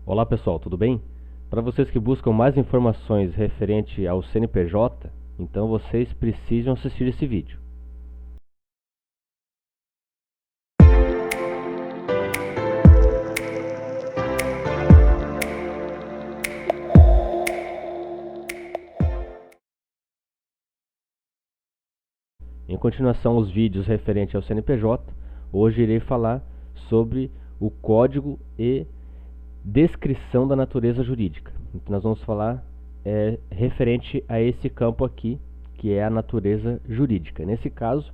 Olá pessoal, tudo bem? Para vocês que buscam mais informações referente ao CNPJ, então vocês precisam assistir esse vídeo. Em continuação aos vídeos referentes ao CNPJ, hoje irei falar sobre o código e descrição da natureza jurídica. O que nós vamos falar é referente a esse campo aqui, que é a natureza jurídica. Nesse caso,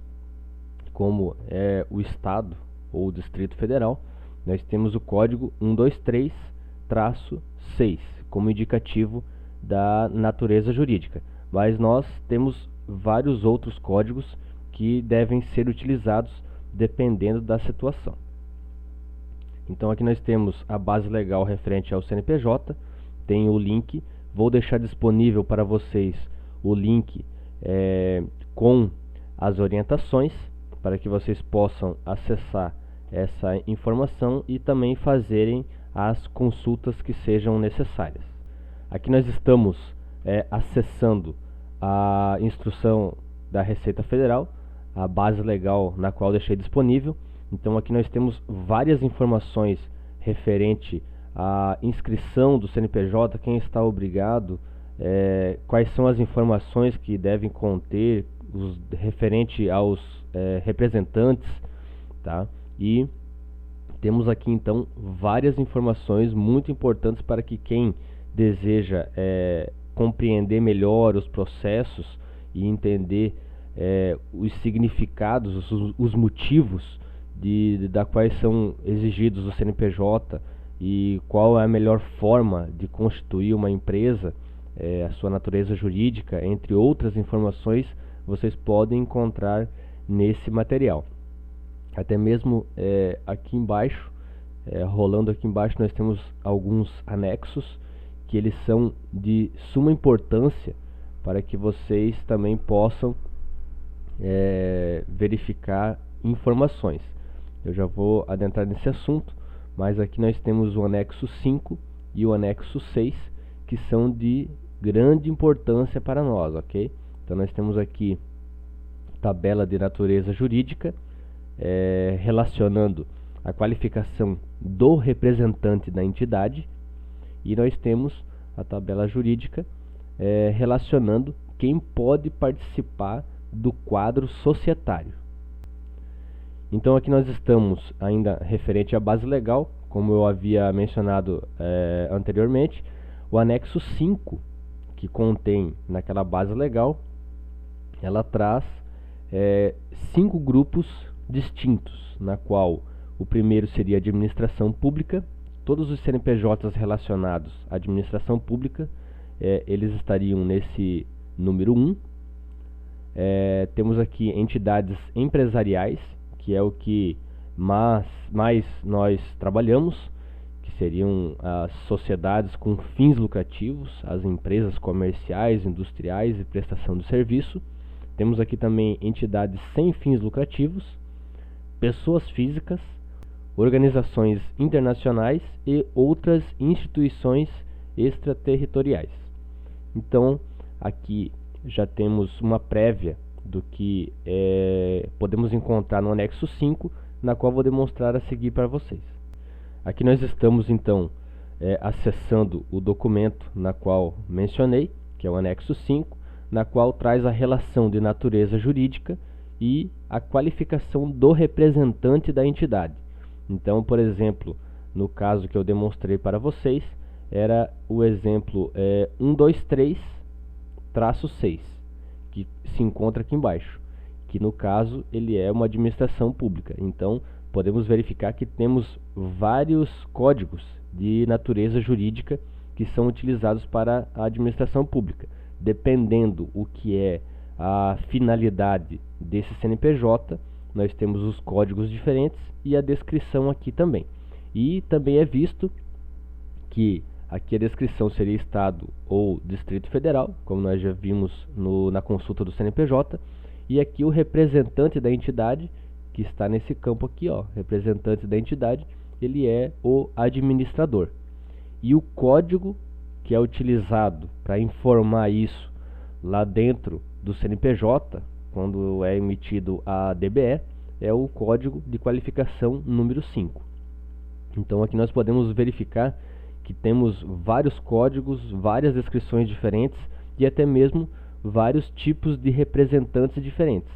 como é o Estado ou o Distrito Federal, nós temos o código 123-6 como indicativo da natureza jurídica. Mas nós temos vários outros códigos que devem ser utilizados dependendo da situação. Então aqui nós temos a base legal referente ao CNPJ, tem o link, vou deixar disponível para vocês o link com as orientações, para que vocês possam acessar essa informação e também fazerem as consultas que sejam necessárias. Aqui nós estamos acessando a instrução da Receita Federal, a base legal na qual deixei disponível. Então aqui nós temos várias informações referente à inscrição do CNPJ, quem está obrigado, quais são as informações que devem conter, referente aos representantes, tá? E temos aqui então várias informações muito importantes para que quem deseja compreender melhor os processos e entender os significados, os motivos da quais são exigidos o CNPJ e qual é a melhor forma de constituir uma empresa, a sua natureza jurídica, entre outras informações, vocês podem encontrar nesse material. Até mesmo aqui embaixo, rolando aqui embaixo, nós temos alguns anexos que eles são de suma importância para que vocês também possam verificar informações. Eu já vou adentrar nesse assunto, mas aqui nós temos o anexo 5 e o anexo 6, que são de grande importância para nós, ok? Então nós temos aqui tabela de natureza jurídica, relacionando a qualificação do representante da entidade, e nós temos a tabela jurídica relacionando quem pode participar do quadro societário. Então aqui nós estamos ainda referente à base legal, como eu havia mencionado anteriormente, o anexo 5, que contém naquela base legal, ela traz 5 grupos distintos, na qual o primeiro seria administração pública. Todos os CNPJs relacionados à administração pública, eles estariam nesse número 1. Temos aqui entidades empresariais, que é o que mais nós trabalhamos, que seriam as sociedades com fins lucrativos, as empresas comerciais, industriais e prestação de serviço. Temos aqui também entidades sem fins lucrativos, pessoas físicas, organizações internacionais e outras instituições extraterritoriais. Então, aqui já temos uma prévia do que podemos encontrar no anexo 5, na qual vou demonstrar a seguir para vocês. Aqui nós estamos então acessando o documento na qual mencionei, que é o anexo 5, na qual traz a relação de natureza jurídica e a qualificação do representante da entidade. Então, por exemplo, no caso que eu demonstrei para vocês, era o exemplo 123-6, que se encontra aqui embaixo, que no caso ele é uma administração pública. Então, podemos verificar que temos vários códigos de natureza jurídica que são utilizados para a administração pública. Dependendo o que é a finalidade desse CNPJ, nós temos os códigos diferentes e a descrição aqui também. E também é visto que aqui a descrição seria Estado ou Distrito Federal, como nós já vimos na consulta do CNPJ, e aqui o representante da entidade, que está nesse campo aqui, ó, representante da entidade, ele é o administrador. e o código que é utilizado para informar isso lá dentro do CNPJ, quando é emitido a DBE, é o código de qualificação número 5. Então aqui nós podemos verificar que temos vários códigos, várias descrições diferentes e até mesmo vários tipos de representantes diferentes,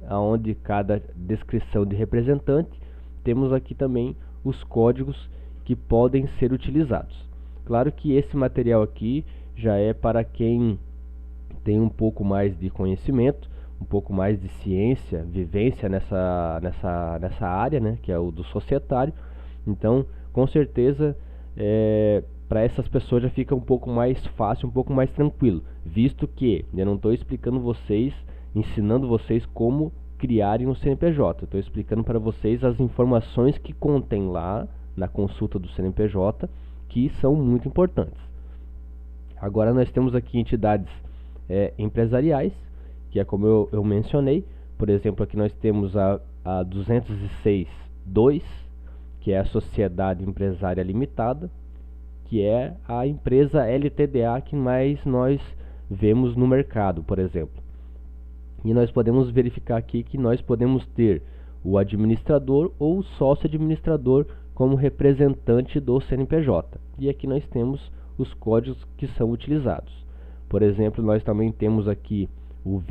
aonde cada descrição de representante temos aqui também os códigos que podem ser utilizados. Claro que esse material aqui já é para quem tem um pouco mais de conhecimento, um pouco mais de ciência, vivência nessa área, né, que é o do societário. Então, com certeza, para essas pessoas já fica um pouco mais fácil, um pouco mais tranquilo, visto que eu não estou explicando vocês, ensinando vocês como criarem um CNPJ. Estou explicando para vocês as informações que contém lá na consulta do CNPJ, que são muito importantes. Agora nós temos aqui entidades empresariais, que é como eu mencionei. Por exemplo, aqui nós temos a 206.2, que é a Sociedade Empresária Limitada, que é a empresa LTDA que mais nós vemos no mercado, por exemplo. E nós podemos verificar aqui que nós podemos ter o administrador ou o sócio administrador como representante do CNPJ. E aqui nós temos os códigos que são utilizados. Por exemplo, nós também temos aqui o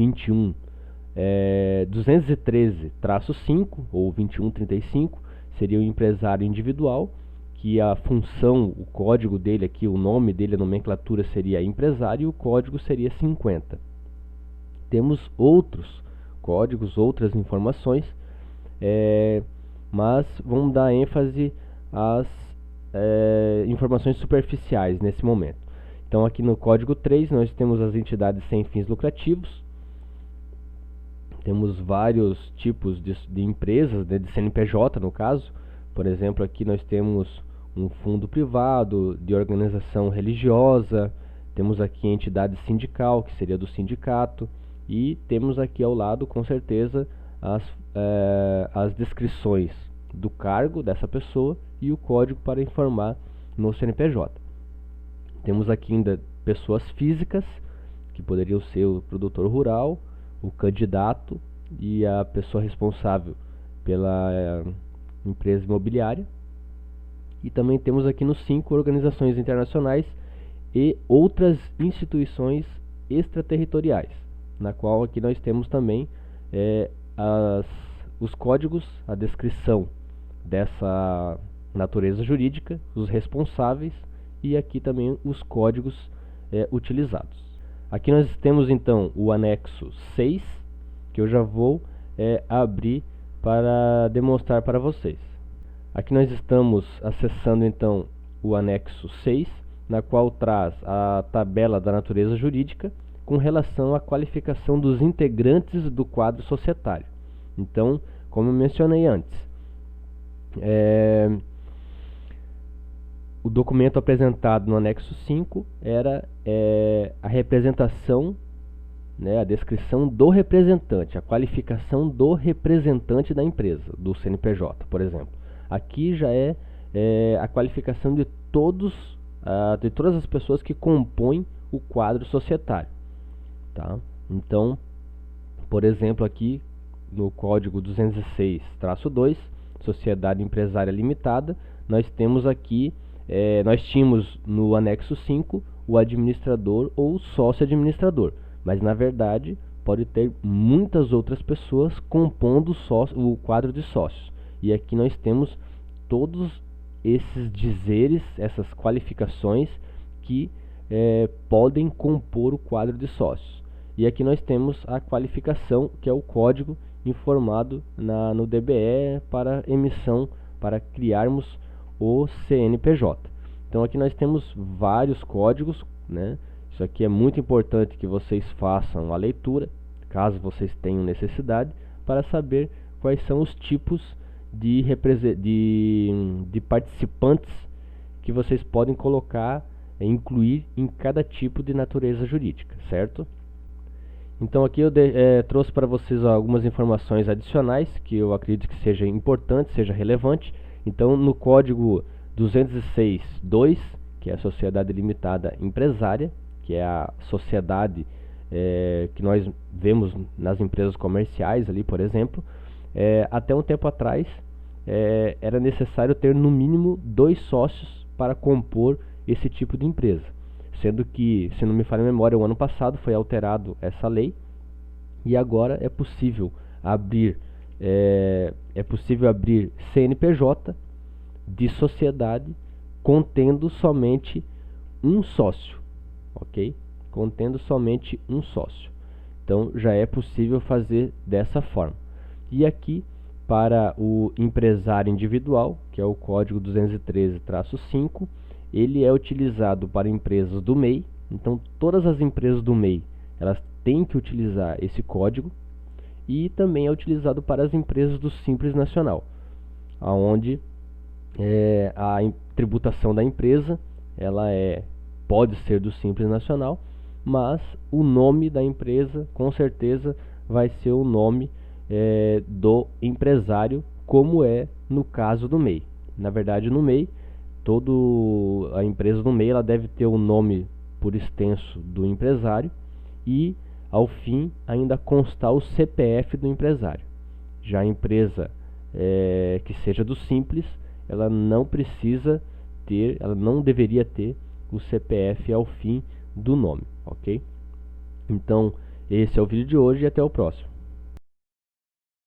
213-5 ou 2135, seria o empresário individual, que a função, o código dele aqui, o nome dele, a nomenclatura seria empresário e o código seria 50. Temos outros códigos, outras informações, mas vamos dar ênfase às informações superficiais nesse momento. Então aqui no código 3 nós temos as entidades sem fins lucrativos. Temos vários tipos de empresas, de CNPJ no caso. Por exemplo, aqui nós temos um fundo privado, de organização religiosa, temos aqui a entidade sindical, que seria do sindicato, e temos aqui ao lado, com certeza, as descrições do cargo dessa pessoa e o código para informar no CNPJ. Temos aqui ainda pessoas físicas, que poderiam ser o produtor rural, o candidato e a pessoa responsável pela empresa imobiliária. E também temos aqui no 5 organizações internacionais e outras instituições extraterritoriais, na qual aqui nós temos também os códigos, a descrição dessa natureza jurídica, os responsáveis e aqui também os códigos utilizados. Aqui nós temos então o anexo 6, que eu já vou abrir para demonstrar para vocês. Aqui nós estamos acessando então o anexo 6, na qual traz a tabela da natureza jurídica com relação à qualificação dos integrantes do quadro societário. Então, como eu mencionei antes, o documento apresentado no anexo 5 era a representação, a descrição do representante, a qualificação do representante da empresa, do CNPJ, por exemplo. Aqui já é a qualificação de todas as pessoas que compõem o quadro societário. Tá? Então, por exemplo, aqui no código 206-2, Sociedade Empresária Limitada, nós temos aqui, nós tínhamos no anexo 5 o administrador ou o sócio administrador, mas na verdade pode ter muitas outras pessoas compondo o quadro de sócios. E aqui nós temos todos esses dizeres, essas qualificações que podem compor o quadro de sócios. E aqui nós temos a qualificação, que é o código informado no DBE para emissão, para criarmos o CNPJ. Então aqui nós temos vários códigos, né? Isso aqui é muito importante que vocês façam a leitura, caso vocês tenham necessidade, para saber quais são os tipos de participantes que vocês podem colocar, incluir em cada tipo de natureza jurídica, certo? Então aqui eu trouxe para vocês algumas informações adicionais que eu acredito que seja importante, seja relevante. Então no código 206.2, que é a sociedade limitada empresária, que é a sociedade que nós vemos nas empresas comerciais ali, por exemplo. Até um tempo atrás era necessário ter no mínimo 2 sócios para compor esse tipo de empresa, sendo que, se não me falha a memória, o ano passado foi alterado essa lei e agora é possível abrir CNPJ de sociedade contendo somente um sócio, ok? Contendo somente um sócio. Então já é possível fazer dessa forma. E aqui, para o empresário individual, que é o código 213-5, ele é utilizado para empresas do MEI. Então todas as empresas do MEI, elas têm que utilizar esse código, e também é utilizado para as empresas do Simples Nacional, onde a tributação da empresa pode ser do Simples Nacional, mas o nome da empresa com certeza vai ser o nome do empresário, como é no caso do MEI. Na verdade, no MEI, a empresa do MEI ela deve ter o nome por extenso do empresário e, ao fim, ainda constar o CPF do empresário. Já a empresa que seja do Simples, ela não deveria ter o CPF ao fim do nome, ok? Então, esse é o vídeo de hoje e até o próximo.